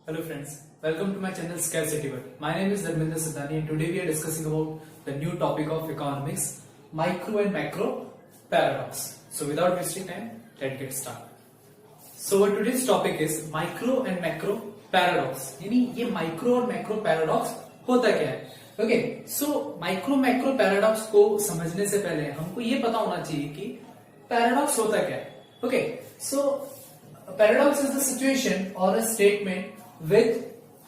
Hello friends, welcome to my channel Scarcity World. My name is Dharmendra Siddhani and today we are discussing about the new topic of economics, micro and macro paradox. So without wasting time, let's get started. So our today's topic is micro and macro paradox. यानी ये micro और macro paradox होता क्या है? Okay, so micro macro paradox को समझने से पहले हमको ये पता होना चाहिए कि paradox होता क्या है? Okay, so a paradox is the situation or a statement with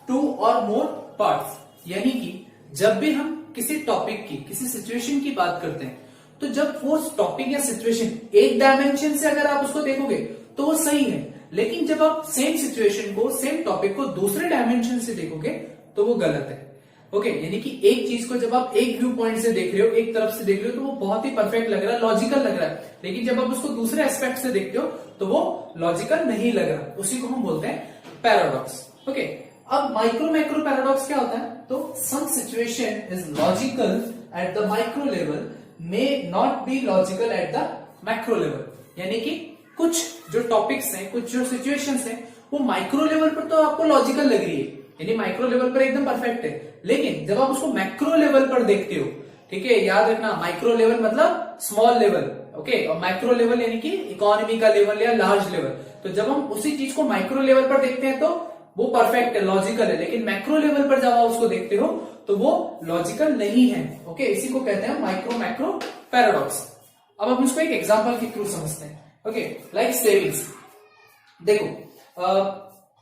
two or more parts. यानी कि जब भी हम किसी टॉपिक की किसी सिचुएशन की बात करते हैं तो जब वो टॉपिक या सिचुएशन एक डायमेंशन से अगर आप उसको देखोगे तो वो सही है, लेकिन जब आप सेम सिचुएशन को सेम टॉपिक को दूसरे डायमेंशन से देखोगे तो वो गलत है. ओके, यानी कि एक चीज को जब आप एक व्यू पॉइंट से देख रहे हो, एक तरफ से देख रहे हो तो वो बहुत ही परफेक्ट लग रहा है, लॉजिकल लग रहा है, लेकिन जब आप उसको दूसरे एस्पेक्ट से देखते हो तो वो लॉजिकल नहीं लग रहा. उसी को हम बोलते हैं पैराडॉक्स. ओके, अब माइक्रो मैक्रो पैराडॉक्स क्या होता है? तो some situation is logical at the micro level may not be logical at the macro level. यानी कि कुछ जो टॉपिक्स हैं, कुछ जो सिचुएशंस हैं, वो माइक्रो लेवल पर तो आपको लॉजिकल लग रही है, यानी माइक्रो लेवल पर एकदम परफेक्ट है, लेकिन जब आप उसको मैक्रो लेवल पर देखते हो, ठीक है, याद रखना माइक्रो लेवल मतलब स्मॉल लेवल, ओके, और मैक्रो लेवल यानी कि इकोनॉमी का लेवल या लार्ज लेवल. तो जब हम उसी चीज को माइक्रो लेवल पर देखते हैं तो वो परफेक्ट है, लॉजिकल है, लेकिन मैक्रो लेवल पर जब आप उसको देखते हो तो वो लॉजिकल नहीं है. ओके, इसी को कहते हैं माइक्रो मैक्रो पैराडॉक्स. अब हम इसको एक एग्जांपल के थ्रू समझते हैं. Okay, like savings. देखो,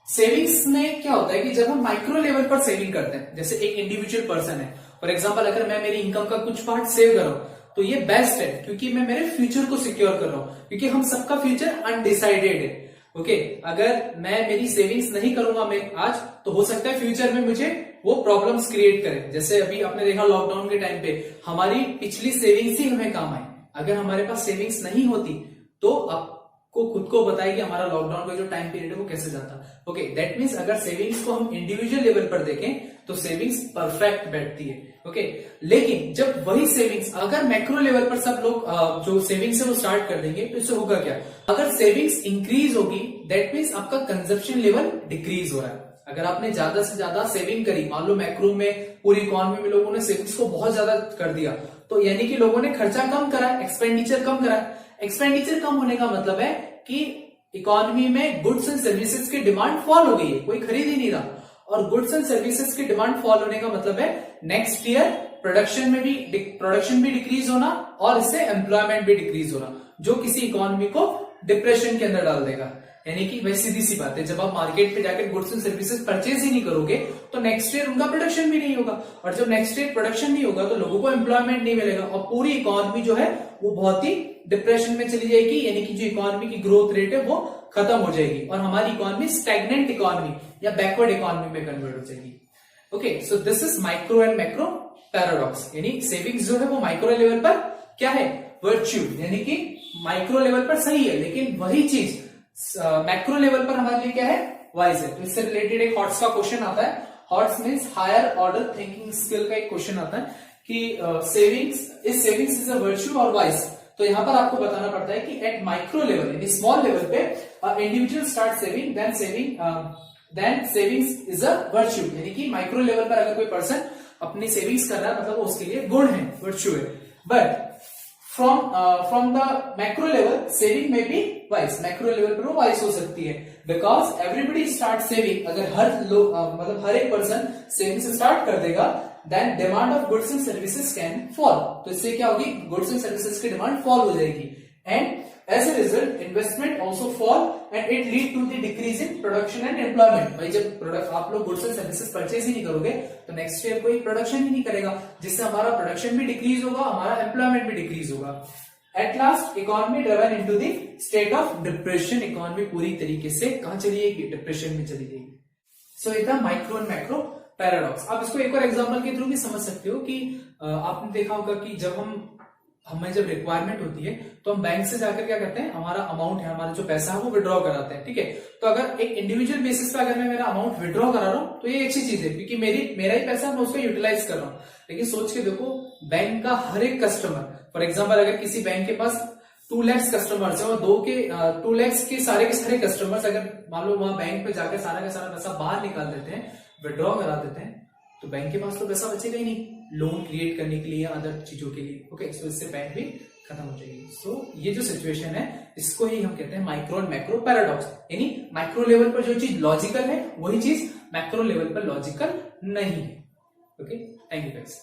सेविंग्स में क्या होता है कि जब हम माइक्रो लेवल पर सेविंग करते हैं, जैसे एक इंडिविजुअल पर्सन है, फॉर एग्जांपल अगर मैं मेरी इनकम का कुछ पार्ट सेव कर रहा हूं तो ये बेस्ट है, क्योंकि मैं मेरे फ्यूचर को सिक्योर कर रहा हूं, क्योंकि हम सबका फ्यूचर अनडिसाइडेड है. ओके, अगर मैं मेरी सेविंग्स नहीं करूंगा मैं आज, तो हो सकता है फ्यूचर में मुझे वो प्रॉब्लम्स क्रिएट करें. जैसे अभी आपने देखा लॉकडाउन के टाइम पे हमारी पिछली सेविंग्स ही हमें काम आई. अगर हमारे पास सेविंग्स नहीं होती तो आपको खुद को बताइए हमारा लॉकडाउन का जो टाइम पीरियड है वो कैसे जाता. ओके, दैट मीन्स अगर सेविंग्स को हम इंडिविजुअल लेवल पर देखें तो सेविंग्स परफेक्ट बैठती है. ओके, लेकिन जब वही सेविंग्स अगर मैक्रो लेवल पर सब लोग जो सेविंग्स है वो स्टार्ट कर देंगे तो इससे होगा क्या? अगर सेविंग्स इंक्रीज होगी दैट मीन्स आपका कंजप्शन लेवल डिक्रीज हो रहा है. अगर आपने ज्यादा से ज्यादा सेविंग करी, मान लो मैक्रो में पूरी इकोनॉमी में लोगों ने सेविंग्स को बहुत ज्यादा कर दिया, तो यानी कि लोगों ने खर्चा कम करा, एक्सपेंडिचर कम करा. एक्सपेंडिचर कम होने का मतलब है कि इकोनॉमी में गुड्स एंड सर्विसेज की डिमांड फॉल हो गई है, कोई खरीद ही नहीं रहा. और गुड्स एंड सर्विसेज की डिमांड फॉल होने का मतलब है नेक्स्ट ईयर प्रोडक्शन भी डिक्रीज होना और इससे एम्प्लॉयमेंट भी डिक्रीज होना, जो किसी इकोनॉमी को डिप्रेशन के अंदर डाल देगा. यानी कि वही सीधी सी बात है, जब आप मार्केट पे जाकर गुड्स एंड सर्विसेज परचेज ही नहीं करोगे तो नेक्स्ट ईयर उनका प्रोडक्शन भी नहीं होगा, और जब नेक्स्ट ईयर प्रोडक्शन नहीं होगा तो लोगों को एम्प्लॉयमेंट नहीं मिलेगा और पूरी इकोनॉमी जो है वो बहुत ही डिप्रेशन में चली जाएगी. यानी कि जो इकोनॉमी की ग्रोथ रेट है वो खत्म हो जाएगी और हमारी इकोनॉमी स्टैग्नेंट इकोनॉमी या बैकवर्ड इकोनॉमी में कन्वर्ट हो जाएगी. Okay, so this is micro and macro paradox. यानी सेविंग्स जो है वो माइक्रो लेवल पर क्या है? वर्च्यू, यानी कि माइक्रो लेवल पर सही है, लेकिन वही चीज मैक्रो लेवल पर हमारे लिए क्या है? वाइज है. तो इससे रिलेटेड एक हॉट्स का क्वेश्चन आता है. HOTS means higher order thinking skill का एक क्वेश्चन आता है कि सेविंग्स इज अ वर्च्यू और वाइज. तो यहां पर आपको बताना पड़ता है कि एट माइक्रो लेवल यानी स्मॉल लेवल पे individual start saving then savings is a virtue. यानी कि माइक्रो लेवल पर अगर कोई पर्सन अपनी सेविंग्स कर रहा है मतलब उसके लिए गुण है, वर्च्यू है. But from the macro level saving में भी वाइज, मैक्रो लेवल पर वो वाइज हो सकती है, बिकॉज एवरीबडी स्टार्ट सेविंग. अगर हर लोग मतलब हर एक पर्सन सेविंग से स्टार्ट कर देगा then demand of goods and services can fall. तो इससे क्या होगी? गुड्स एंड सर्विसेज की डिमांड फॉल हो जाएगी and as a result investment also fall and it lead to the decrease in production and employment. भाई जब प्रोडक्ट आप लोग गुड्स एंड सर्विसेज परचेज ही नहीं करोगे तो नेक्स्ट ईयर कोई प्रोडक्शन ही नहीं करेगा, जिससे हमारा प्रोडक्शन भी डिक्रीज होगा, हमारा एम्प्लॉयमेंट भी डिक्रीज होगा. At last economy driven into the state of depression. Economy पूरी तरीके से कहां चली जाएगी? डिप्रेशन में चली जाएगी. So it micro and macro paradox. आप इसको एक और एग्जांपल के थ्रू भी समझ सकते हो कि आपने देखा होगा कि जब हमें जब रिक्वायरमेंट होती है तो हम बैंक से जाकर क्या करते हैं, हमारा अमाउंट है, हमारा जो पैसा है वो विड्रॉ कराते हैं. ठीक है, तो अगर एक इंडिविजुअल बेसिस पे अगर मैं मेरा अमाउंट विड्रॉ करा रहा हूं तो ये अच्छी चीज है, क्योंकि मेरा ही पैसा मैं उसको यूटिलाइज कर रहा हूं. लेकिन सोच के देखो, बैंक का हर एक कस्टमर, फॉर एग्जाम्पल अगर किसी बैंक के पास 2 लाख कस्टमर्स है और 2 लाख के सारे कस्टमर्स अगर मान लो वहां बैंक पे जाकर सारा का सारा पैसा बाहर निकाल देते हैं, विड्रॉ करा देते हैं, तो बैंक के पास तो पैसा बचेगा ही नहीं लोन क्रिएट करने के लिए, अदर चीजों के लिए। ओके, सो इससे बैंक भी खत्म हो जाएगी। सो ये जो सिचुएशन है इसको ही हम कहते हैं माइक्रो एंड मैक्रो पैराडॉक्स, यानी माइक्रो लेवल पर जो चीज लॉजिकल है वही चीज मैक्रो लेवल पर लॉजिकल नहीं है। Okay, thank you guys.